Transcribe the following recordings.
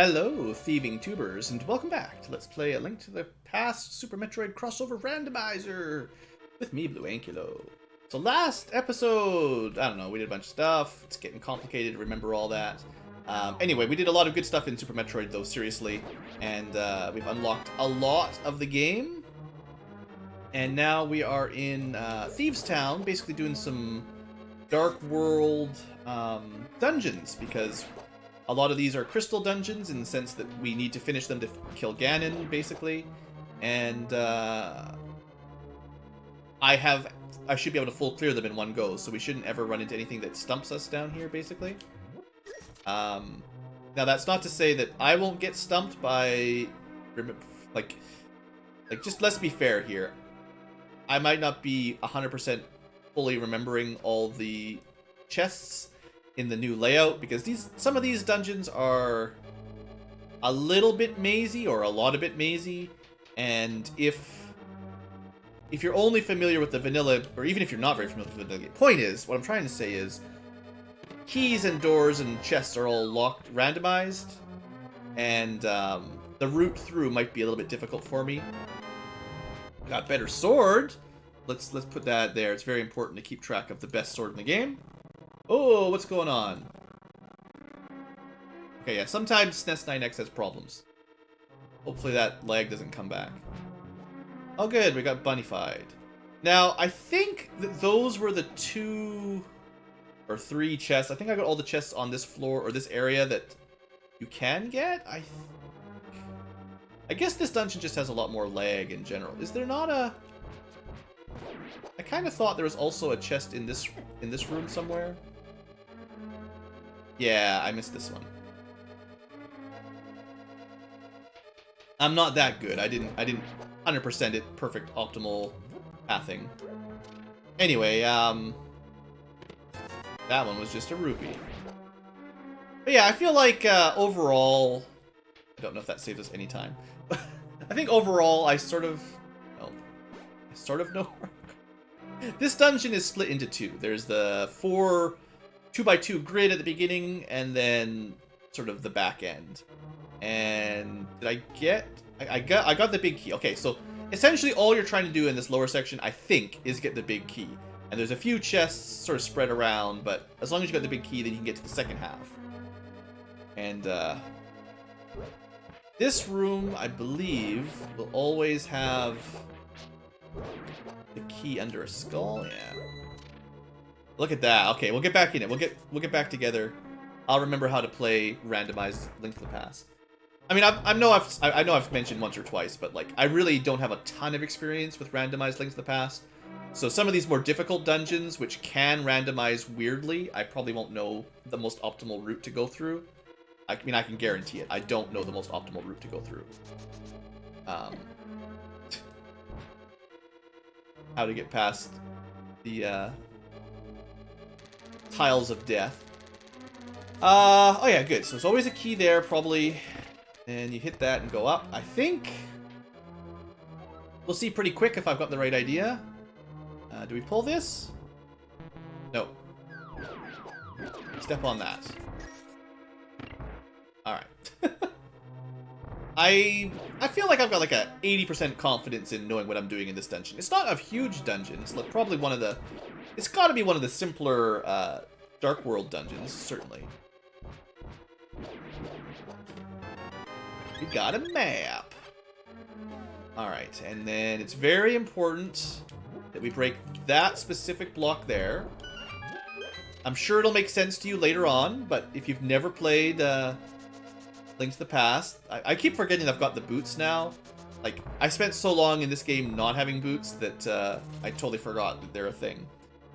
Hello, thieving tubers, and welcome back to Let's Play A Link to the Past Super Metroid crossover randomizer with me, BlueAnkylo. So last episode, I don't know, we did a bunch of stuff. It's getting complicated to remember all that. Anyway, we did a lot of good stuff in Super Metroid, though, seriously. And we've unlocked a lot of the game. And now we are in Thieves Town, basically doing some Dark World dungeons, because a lot of these are crystal dungeons in the sense that we need to finish them to kill Ganon, basically. And I should be able to full clear them in one go, so we shouldn't ever run into anything that stumps us down here, basically. Now, that's not to say that I won't get stumped by, just let's be fair here. I might not be 100% fully remembering all the chests in the new layout, because some of these dungeons are a little bit mazy or a lot of bit mazy, and if you're only familiar with the vanilla, or even if you're not very familiar with the vanilla game, point is, what I'm trying to say is, keys and doors and chests are all locked, randomized, and the route through might be a little bit difficult for me. Got better sword. Let's put that there. It's very important to keep track of the best sword in the game. Oh, what's going on? Okay, yeah, sometimes SNES 9X has problems. Hopefully that lag doesn't come back. Oh, good, we got bunnyfied. Now, I think that those were the 2 or 3 chests. I think I got all the chests on this floor, or this area, that you can get. I guess this dungeon just has a lot more lag in general. Is there not a... I kind of thought there was also a chest in this room somewhere. Yeah, I missed this one. I'm not that good. I didn't 100% it perfect optimal pathing. Anyway, that one was just a rupee. But yeah, I feel like overall, I don't know if that saves us any time. I think overall I sort of know. This dungeon is split into 2. There's the 2x2 grid at the beginning, and then sort of the back end. And did I get... I got the big key. Okay, so essentially all you're trying to do in this lower section, I think, is get the big key. And there's a few chests sort of spread around, but as long as you got the big key, then you can get to the second half. And this room, I believe, will always have the key under a skull. Yeah. Look at that. Okay, we'll get back in it. We'll get back together. I'll remember how to play randomized Link to the Past. I mean, I know I've mentioned once or twice, but like I really don't have a ton of experience with randomized Link to the Past. So some of these more difficult dungeons, which can randomize weirdly, I probably won't know the most optimal route to go through. I mean, I can guarantee it. I don't know the most optimal route to go through. How to get past the tiles of death. Oh yeah, good. So there's always a key there, probably. And you hit that and go up. I think we'll see pretty quick if I've got the right idea. Do we pull this? No. Step on that. Alright. I feel like I've got like a 80% confidence in knowing what I'm doing in this dungeon. It's not a huge dungeon. It's like probably one of the... It's got to be one of the simpler Dark World dungeons, certainly. We got a map. Alright, and then it's very important that we break that specific block there. I'm sure it'll make sense to you later on, but if you've never played Link to the Past, I keep forgetting I've got the boots now. Like, I spent so long in this game not having boots that I totally forgot that they're a thing.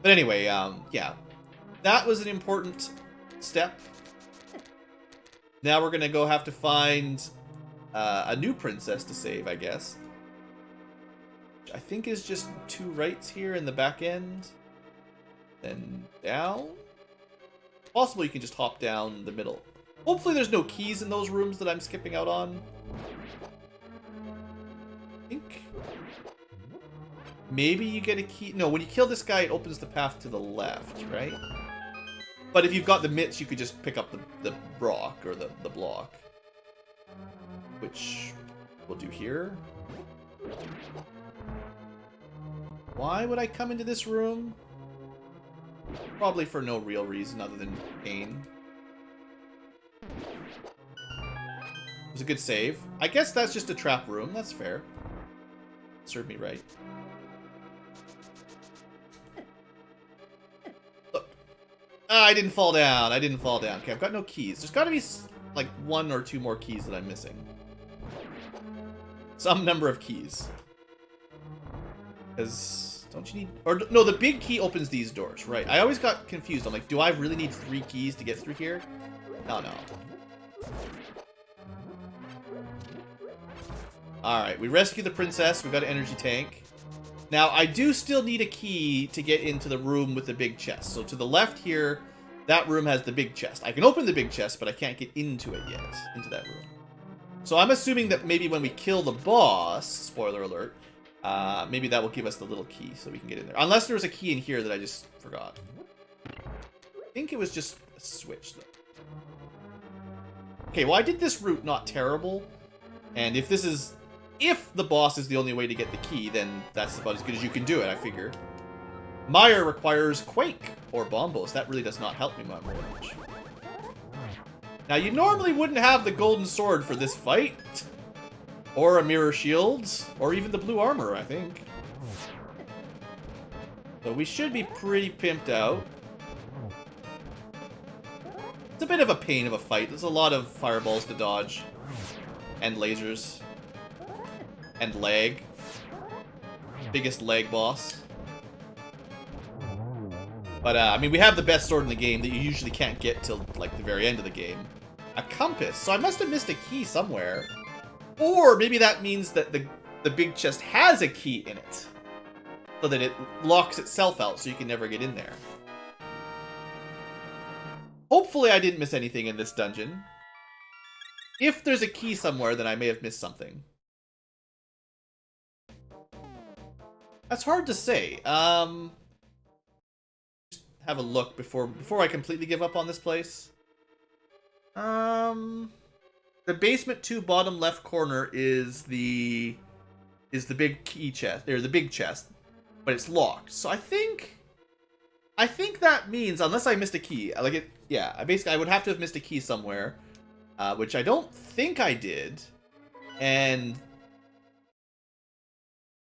But anyway, yeah. That was an important step. Now we're gonna go have to find a new princess to save, I guess. Which I think is just 2 rights here in the back end. Then down. Possibly you can just hop down the middle. Hopefully there's no keys in those rooms that I'm skipping out on. I think maybe you get a key. No, when you kill this guy, it opens the path to the left, right? But if you've got the mitts, you could just pick up the rock or the block. which we'll do here. Why would I come into this room? Probably for no real reason other than pain. It was a good save. I guess that's just a trap room. That's fair. Served me right. Look. Ah, I didn't fall down. I didn't fall down. Okay, I've got no keys. There's got to be like 1 or 2 more keys that I'm missing. Some number of keys. Because, don't you need... Or, no, the big key opens these doors, right? I always got confused. I'm like, do I really need 3 keys to get through here? No, no. Alright, we rescue the princess. We've got an energy tank. Now, I do still need a key to get into the room with the big chest. So, to the left here, that room has the big chest. I can open the big chest, but I can't get into it yet. Into that room. So, I'm assuming that maybe when we kill the boss, spoiler alert, maybe that will give us the little key so we can get in there. Unless there was a key in here that I just forgot. I think it was just a switch, though. Okay, well, I did this route not terrible. And if this is... If the boss is the only way to get the key, then that's about as good as you can do it, I figure. Meyer requires Quake or Bombos. That really does not help me much. Now, you normally wouldn't have the golden sword for this fight. Or a mirror shield. Or even the blue armor, I think. So we should be pretty pimped out. It's a bit of a pain of a fight. There's a lot of fireballs to dodge. And lasers. And leg. Biggest leg boss. But, I mean, we have the best sword in the game that you usually can't get till, like, the very end of the game. A compass. So I must have missed a key somewhere. Or maybe that means that the big chest has a key in it. So that it locks itself out so you can never get in there. Hopefully I didn't miss anything in this dungeon. If there's a key somewhere, then I may have missed something. That's hard to say. Just have a look before I completely give up on this place. The basement 2 bottom left corner is the big key chest, or the big chest, but it's locked. So I think that means, unless I missed a key, like it, yeah, I would have to have missed a key somewhere, which I don't think I did, and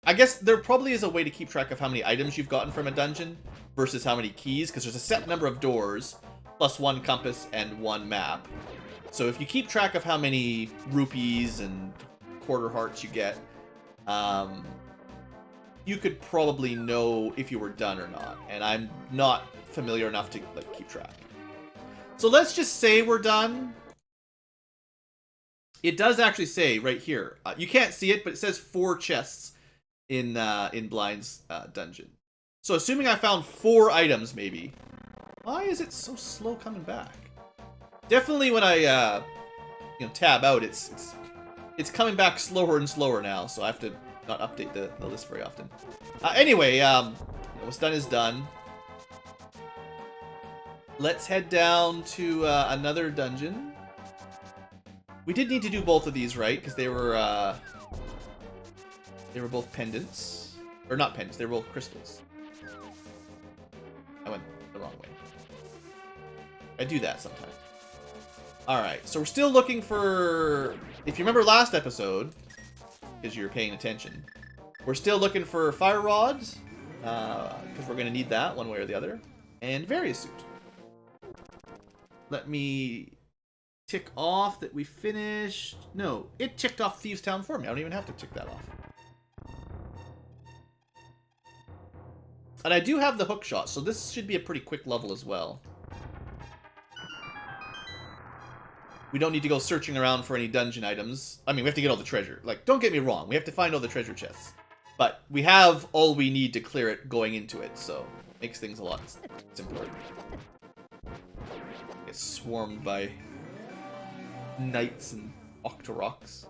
I guess there probably is a way to keep track of how many items you've gotten from a dungeon versus how many keys, because there's a set number of doors, plus 1 compass and 1 map. So if you keep track of how many rupees and quarter hearts you get, you could probably know if you were done or not. And I'm not familiar enough to like keep track. So let's just say we're done. It does actually say right here. You can't see it, but it says 4 chests in Blind's dungeon. So assuming I found 4 items, maybe. Why is it so slow coming back? Definitely when I tab out, it's coming back slower and slower now, so I have to not update the list very often. Anyway, what's done is done. Let's head down to another dungeon. We did need to do both of these, right? Because they were both pendants. Or not pendants, they were both crystals. I went the wrong way. I do that sometimes. Alright, so we're still looking for... If you remember last episode, because you're paying attention, we're still looking for fire rods, because we're going to need that one way or the other, and various suit. Let me tick off that we finished... No, it ticked off Thieves Town for me. I don't even have to tick that off. And I do have the hook shot, so this should be a pretty quick level as well. We don't need to go searching around for any dungeon items. I mean, we have to get all the treasure. Like, don't get me wrong, we have to find all the treasure chests. But we have all we need to clear it going into it, so makes things a lot simpler. Get swarmed by knights and octoroks.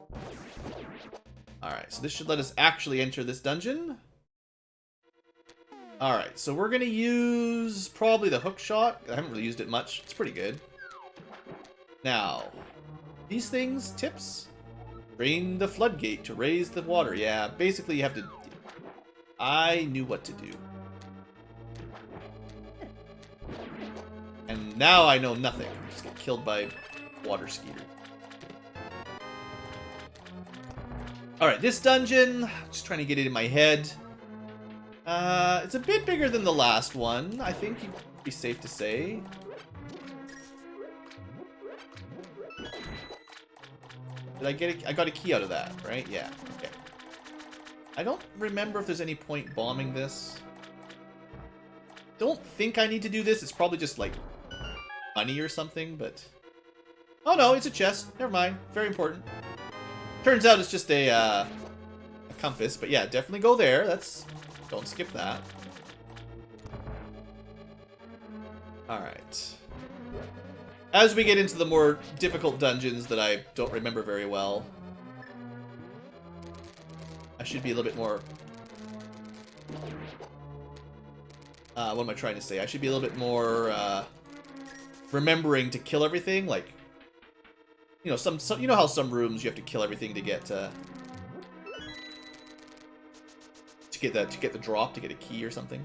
Alright, so this should let us actually enter this dungeon. Alright, so we're going to use probably the hook shot. I haven't really used it much. It's pretty good. Now, these things, tips? Drain the floodgate to raise the water. Yeah, basically you have to... I knew what to do. And now I know nothing. I just get killed by water skeeter. Alright, this dungeon, just trying to get it in my head. It's a bit bigger than the last one, I think you'd be safe to say. Did I get it? I got a key out of that, right? Yeah, okay. I don't remember if there's any point bombing this. Don't think I need to do this. It's probably just like honey or something, but... Oh no, it's a chest. Never mind. Very important. Turns out it's just a compass, but yeah, definitely go there. That's... Don't skip that. Alright. As we get into the more difficult dungeons that I don't remember very well, I should be a little bit more... what am I trying to say? I should be a little bit more remembering to kill everything. Like, you know, some you know how some rooms you have to kill everything to get the drop, to get a key or something.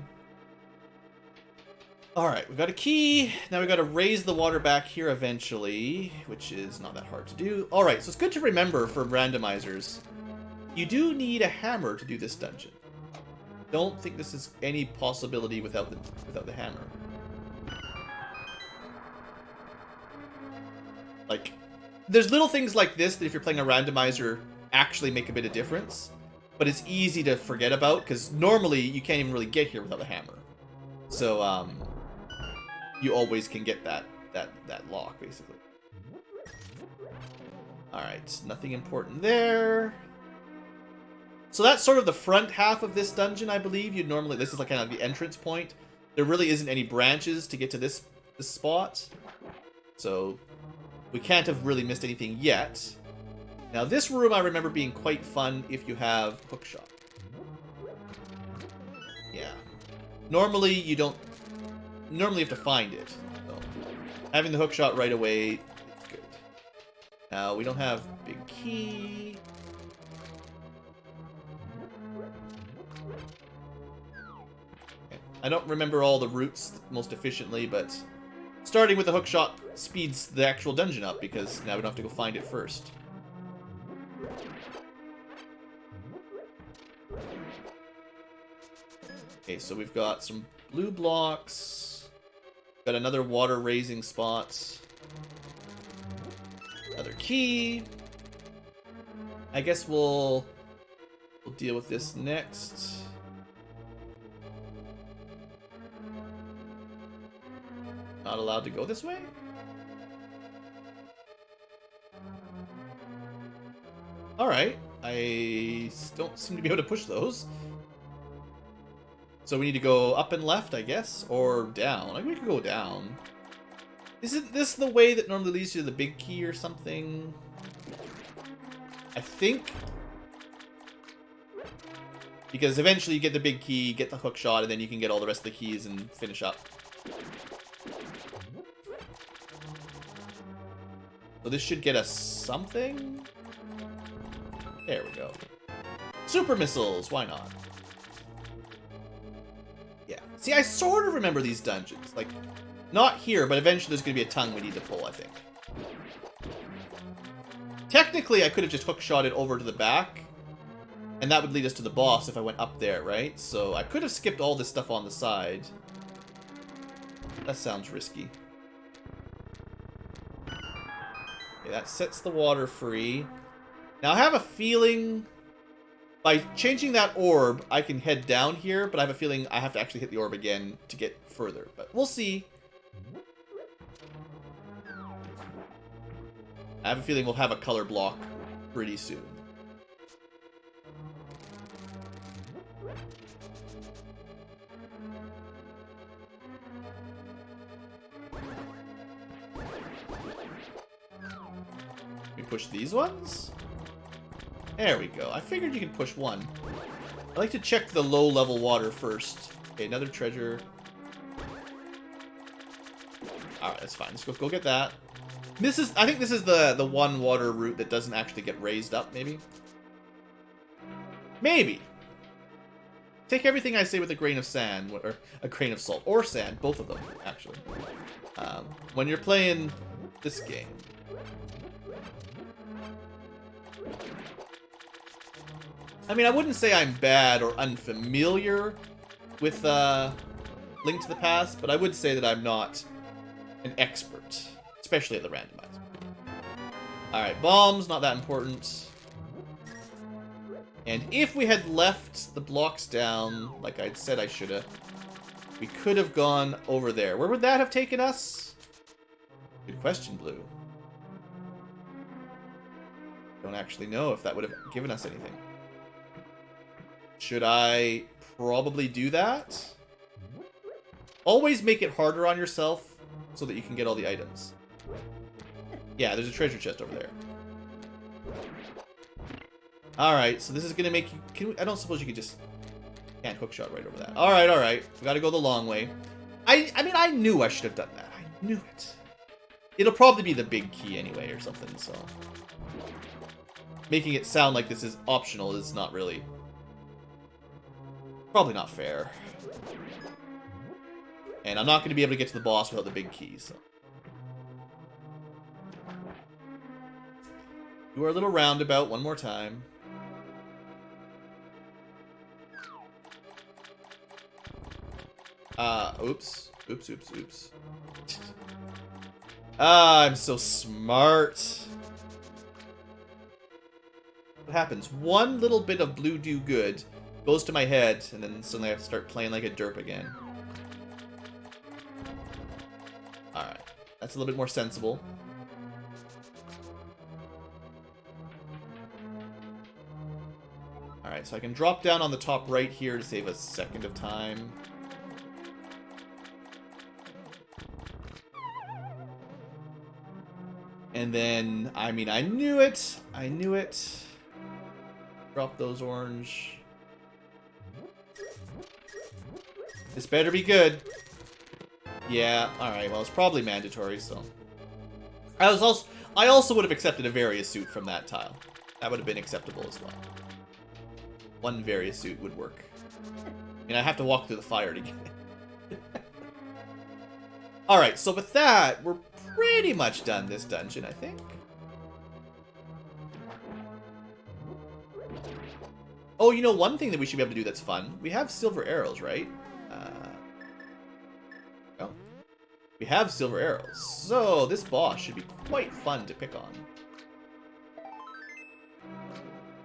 Alright, we've got a key. Now we've got to raise the water back here eventually, which is not that hard to do. Alright, so it's good to remember for randomizers. You do need a hammer to do this dungeon. Don't think this is any possibility without the hammer. Like, there's little things like this that if you're playing a randomizer actually make a bit of difference. But it's easy to forget about, because normally you can't even really get here without a hammer. So, you always can get that lock, basically. Alright, nothing important there. So that's sort of the front half of this dungeon, I believe. You'd normally... This is like kind of the entrance point. There really isn't any branches to get to this spot. So, we can't have really missed anything yet. Now, this room I remember being quite fun if you have hookshot. Yeah. Normally, you don't... Normally, you have to find it. So, having the hookshot right away is good. Now, we don't have big key. Okay. I don't remember all the routes most efficiently, but starting with the hookshot speeds the actual dungeon up, because now we don't have to go find it first. Okay, so we've got some blue blocks. Got another water raising spot. Another key. I guess we'll deal with this next. Not allowed to go this way? Alright. I don't seem to be able to push those. So we need to go up and left, I guess, or down. Like, we could go down. Isn't this the way that normally leads you to the big key or something? I think. Because eventually you get the big key, get the hook shot, and then you can get all the rest of the keys and finish up. So this should get us something? There we go. Super missiles, why not? Yeah. See, I sort of remember these dungeons. Like, not here, but eventually there's going to be a tongue we need to pull, I think. Technically, I could have just hook-shot it over to the back, and that would lead us to the boss if I went up there, right? So I could have skipped all this stuff on the side. That sounds risky. Okay, that sets the water free. Now, I have a feeling... By changing that orb, I can head down here, but I have a feeling I have to actually hit the orb again to get further. But we'll see. I have a feeling we'll have a color block pretty soon. We push these ones? There we go. I figured you could push one. I like to check the low-level water first. Okay, another treasure. Alright, that's fine. Let's go get that. I think this is the one water route that doesn't actually get raised up, maybe? Maybe. Take everything I say with a grain of sand, or a grain of salt, or sand, both of them, actually. When you're playing this game. I mean, I wouldn't say I'm bad or unfamiliar with Link to the Past, but I would say that I'm not an expert, especially at the randomizer. Alright, bombs, not that important. And if we had left the blocks down, like I'd said I should have, we could have gone over there. Where would that have taken us? Good question, Blue. Don't actually know if that would have given us anything. Should I probably do that? Always make it harder on yourself so that you can get all the items. Yeah, there's a treasure chest over there. Alright, so this is gonna make you... I don't suppose you could just... Can't hookshot right over that. Alright. We gotta go the long way. I mean, I knew I should have done that. I knew it. It'll probably be the big key anyway or something, so... Making it sound like this is optional is not really... Probably not fair. And I'm not going to be able to get to the boss without the big key, so... Do our little roundabout one more time. Oops. I'm so smart. What happens? One little bit of blue do good goes to my head, and then suddenly I have to start playing like a derp again. Alright. That's a little bit more sensible. Alright, so I can drop down on the top right here to save a second of time. And then, I mean, I knew it. Drop those orange. This better be good. Yeah, alright, well, it's probably mandatory, so. I also would have accepted a various suit from that tile. That would have been acceptable as well. One various suit would work. I mean, I have to walk through the fire to get it. Alright, so with that, we're pretty much done this dungeon, I think. Oh, you know, one thing that we should be able to do that's fun. We have silver arrows, right? Oh. We have silver arrows. So, this boss should be quite fun to pick on.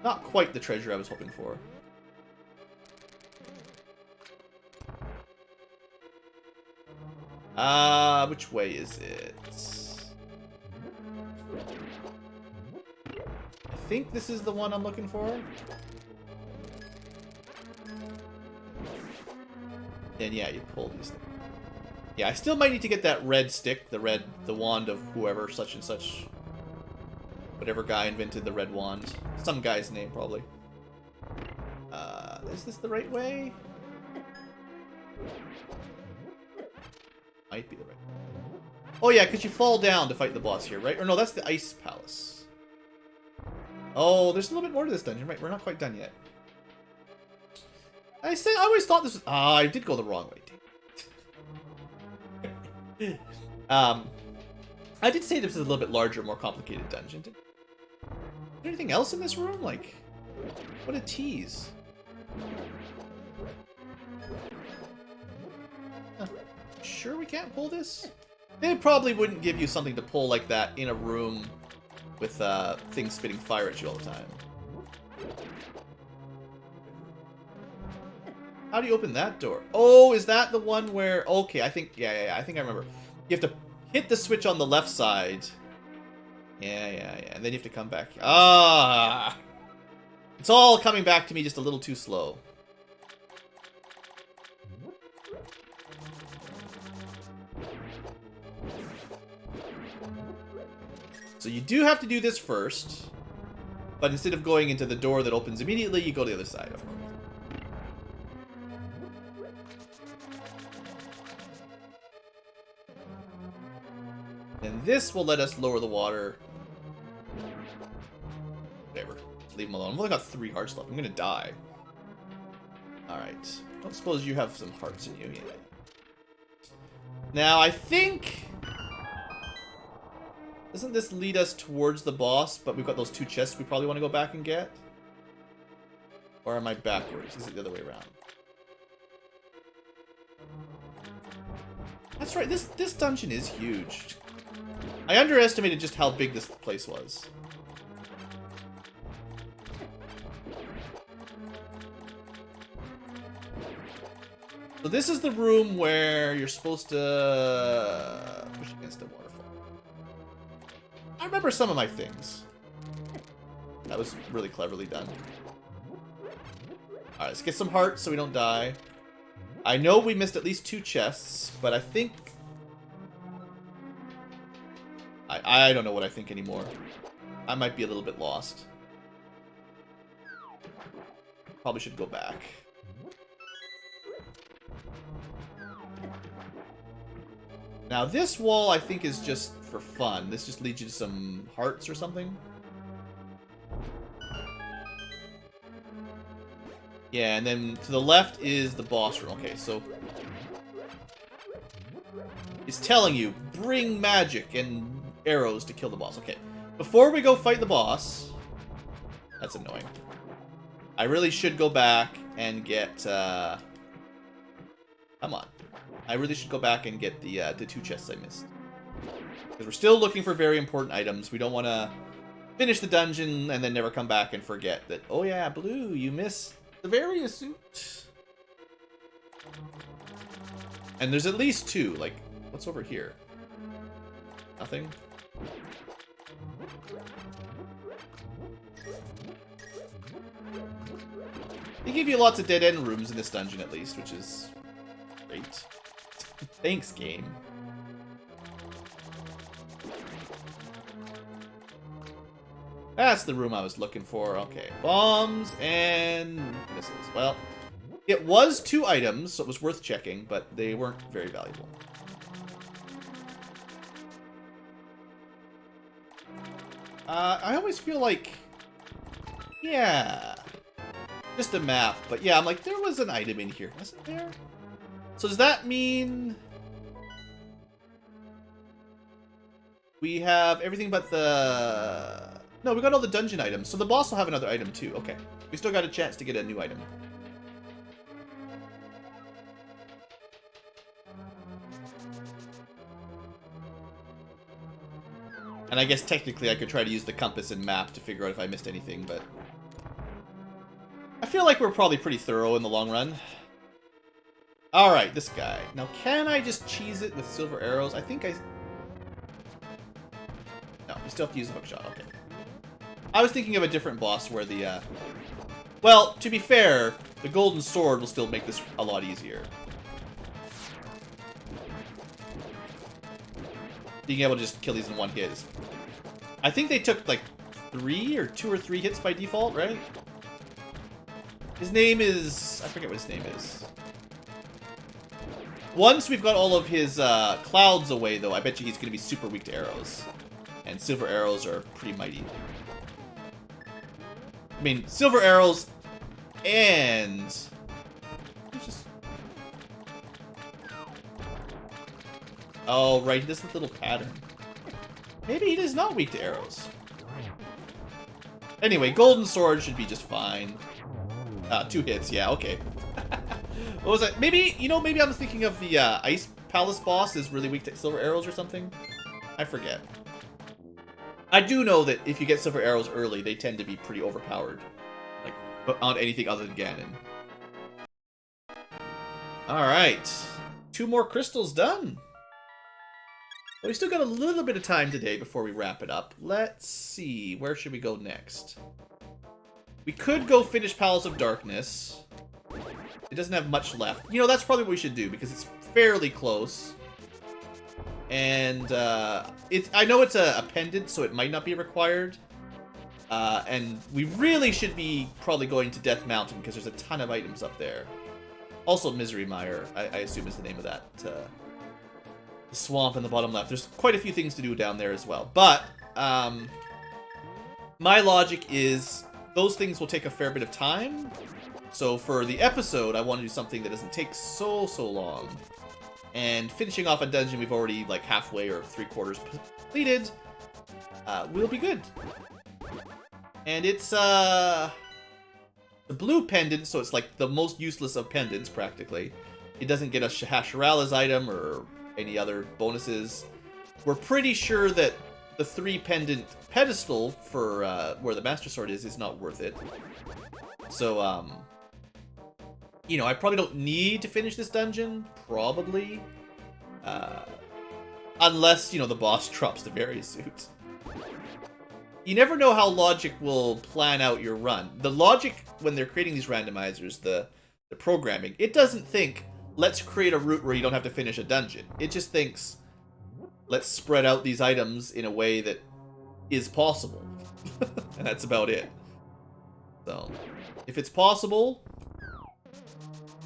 Not quite the treasure I was hoping for. Which way is it? I think this is the one I'm looking for. And yeah, you pull these things. Yeah, I still might need to get that red stick, the wand of whoever, such and such. Whatever guy invented the red wand. Some guy's name, probably. Is this the right way? Might be the right way. Oh yeah, because you fall down to fight the boss here, right? Or no, that's the Ice Palace. Oh, there's a little bit more to this dungeon, right? We're not quite done yet. I always thought this was... Ah, I did go the wrong way. I did say this is a little bit larger, more complicated dungeon. Is there anything else in this room? Like, what a tease. Sure we can't pull this? They probably wouldn't give you something to pull like that in a room with things spitting fire at you all the time. How do you open that door? Oh, is that the one where... Okay, I think... Yeah, I think I remember. You have to hit the switch on the left side. Yeah. And then you have to come back. Ah! It's all coming back to me just a little too slow. So you do have to do this first. But instead of going into the door that opens immediately, you go to the other side, of course. And this will let us lower the water. Whatever. Leave him alone. I've only got 3 hearts left. I'm gonna die. Alright. I don't suppose you have some hearts in you yet. Now, I think... Doesn't this lead us towards the boss, but we've got those 2 chests we probably want to go back and get? Or am I backwards? Is it the other way around? That's right, this dungeon is huge. I underestimated just how big this place was. So this is the room where you're supposed to push against a waterfall. I remember some of my things. That was really cleverly done. Alright, let's get some hearts so we don't die. I know we missed at least 2 chests, but I think... I don't know what I think anymore. I might be a little bit lost. Probably should go back. Now this wall I think is just for fun. This just leads you to some hearts or something. Yeah, and then to the left is the boss room. Okay, so... It's telling you, bring magic and arrows to kill the boss. Okay, before we go fight the boss... That's annoying. I really should go back and get... Come on. I really should go back and get the 2 chests I missed. Because we're still looking for very important items. We don't want to finish the dungeon and then never come back and forget that, oh yeah, Blue, you missed the various suit. And there's at least 2. Like, what's over here? Nothing? They give you lots of dead-end rooms in this dungeon, at least, which is great. Thanks, game. That's the room I was looking for. Okay. Bombs and missiles. Well, it was 2 items, so it was worth checking, but they weren't very valuable. I always feel like... Yeah. Just a map. But yeah, I'm like, there was an item in here. Wasn't there? So does that mean... We have everything but the... No, we got all the dungeon items. So the boss will have another item too. Okay. We still got a chance to get a new item. And I guess technically I could try to use the compass and map to figure out if I missed anything, but... I feel like we're probably pretty thorough in the long run. Alright, this guy. Now, can I just cheese it with silver arrows? I think I... No, you still have to use a hookshot. Okay. I was thinking of a different boss where the, Well, to be fair, the golden sword will still make this a lot easier. Being able to just kill these in one hit is... I think they took, like, 2 or 3 hits by default, right? His name is... I forget what his name is. Once we've got all of his clouds away, though, I bet you he's going to be super weak to arrows. And silver arrows are pretty mighty. I mean, silver arrows and... Just... Oh, right, he does this little pattern. Maybe he is not weak to arrows. Anyway, golden sword should be just fine. 2 hits, yeah, okay. What was that? Maybe, you know, maybe I'm thinking of the Ice Palace boss is really weak to silver arrows or something. I forget. I do know that if you get silver arrows early, they tend to be pretty overpowered. Like, on anything other than Ganon. Alright. 2 more crystals done. Well, we still got a little bit of time today before we wrap it up. Let's see. Where should we go next? We could go finish Palace of Darkness. It doesn't have much left. You know, that's probably what we should do, because it's fairly close. And, I know it's a pendant, so it might not be required. And we really should be probably going to Death Mountain, because there's a ton of items up there. Also, Misery Mire, I assume is the name of that the swamp in the bottom left. There's quite a few things to do down there as well. But my logic is those things will take a fair bit of time. So for the episode, I want to do something that doesn't take so long. And finishing off a dungeon we've already like halfway or 3/4 completed will be good. And it's the blue pendant, so it's like the most useless of pendants practically. It doesn't get us Hashirala's item or any other bonuses. We're pretty sure that the 3 pendant pedestal for where the Master Sword is not worth it. So, you know, I probably don't need to finish this dungeon, probably. Unless, you know, the boss drops the Very Suit. You never know how logic will plan out your run. The logic, when they're creating these randomizers, the programming, it doesn't think, let's create a route where you don't have to finish a dungeon. It just thinks, let's spread out these items in a way that is possible. And that's about it. So, if it's possible,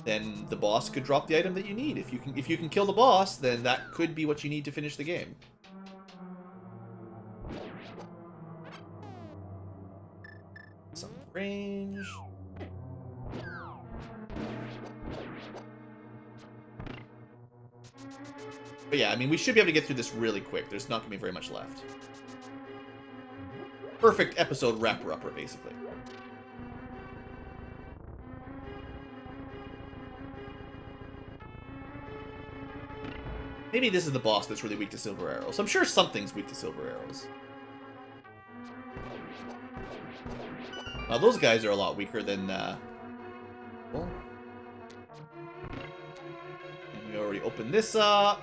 then the boss could drop the item that you need. If you can kill the boss, then that could be what you need to finish the game. Some range. But yeah, I mean, we should be able to get through this really quick. There's not going to be very much left. Perfect episode wrapper-upper, basically. Maybe this is the boss that's really weak to silver arrows. I'm sure something's weak to silver arrows. Now, those guys are a lot weaker than, well. And we already opened this up.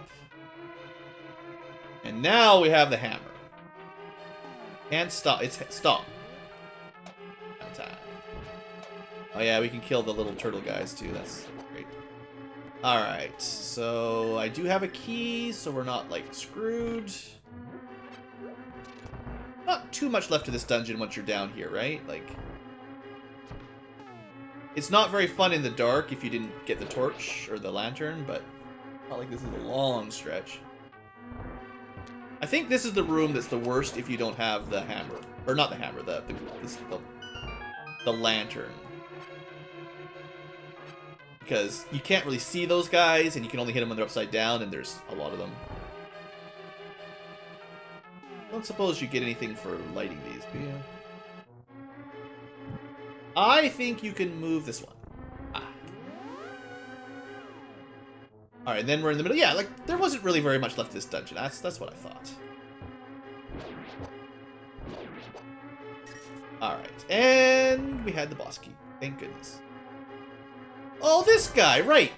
And now we have the hammer. Can't stop. It's stop. Oh yeah, we can kill the little turtle guys too. That's great. Alright, so I do have a key, so we're not, like, screwed. Not too much left to this dungeon once you're down here, right? Like, it's not very fun in the dark if you didn't get the torch or the lantern, but not like this is a long stretch. I think this is the room that's the worst if you don't have the hammer. Or not the hammer, the lantern. Because you can't really see those guys, and you can only hit them when they're upside down, and there's a lot of them. I don't suppose you get anything for lighting these, do you? I think you can move this one. Ah. Alright, then we're in the middle. Yeah, like, there wasn't really very much left of this dungeon. That's what I thought. Alright, and we had the boss key. Thank goodness. Oh, this guy, right.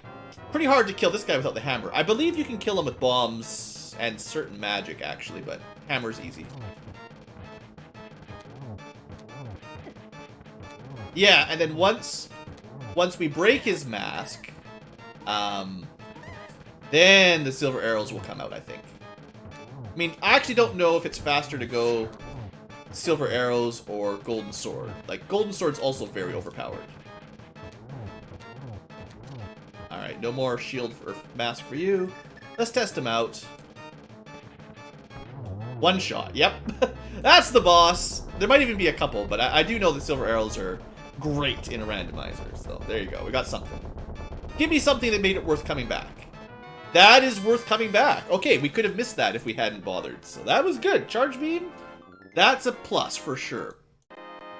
Pretty hard to kill this guy without the hammer. I believe you can kill him with bombs and certain magic, actually, but hammer's easy. Yeah, and then once we break his mask, then the silver arrows will come out, I think. I mean, I actually don't know if it's faster to go silver arrows or golden sword. Like, golden sword's also very overpowered. Alright, no more shield or mask for you. Let's test him out. One shot, yep. That's the boss. There might even be a couple, but I do know that silver arrows are great in a randomizer. So, there you go. We got something. Give me something that made it worth coming back. That is worth coming back. Okay, we could have missed that if we hadn't bothered. So, that was good. Charge beam, that's a plus for sure.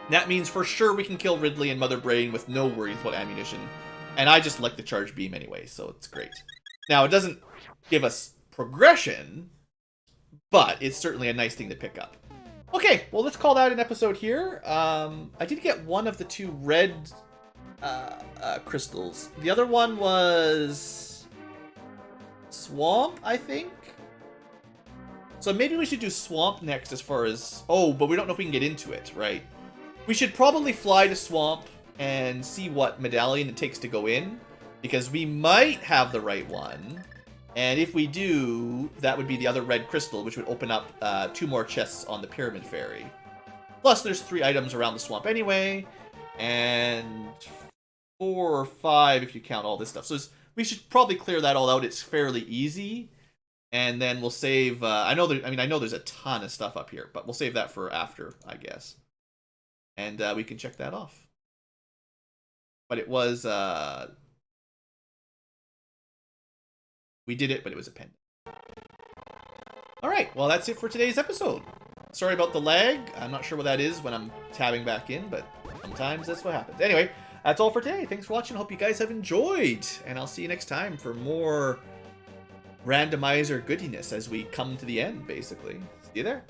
That means for sure we can kill Ridley and Mother Brain with no worries about ammunition. And I just like the charge beam anyway, so it's great. Now, it doesn't give us progression, but it's certainly a nice thing to pick up. Okay, well, let's call that an episode here. I did get one of the 2 red crystals. The other one was Swamp, I think? So maybe we should do Swamp next as far as... Oh, but we don't know if we can get into it, right? We should probably fly to Swamp and see what medallion it takes to go in, because we might have the right one. And if we do, that would be the other red crystal, which would open up 2 more chests on the Pyramid Fairy. Plus, there's 3 items around the swamp anyway, and 4 or 5 if you count all this stuff. So we should probably clear that all out. It's fairly easy. And then we'll save, I know there's a ton of stuff up here, but we'll save that for after, I guess. And we can check that off. But it was, we did it, but it was a pending. Alright, well that's it for today's episode. Sorry about the lag. I'm not sure what that is when I'm tabbing back in, but sometimes that's what happens. Anyway, that's all for today. Thanks for watching. Hope you guys have enjoyed. And I'll see you next time for more randomizer goodiness as we come to the end, basically. See you there.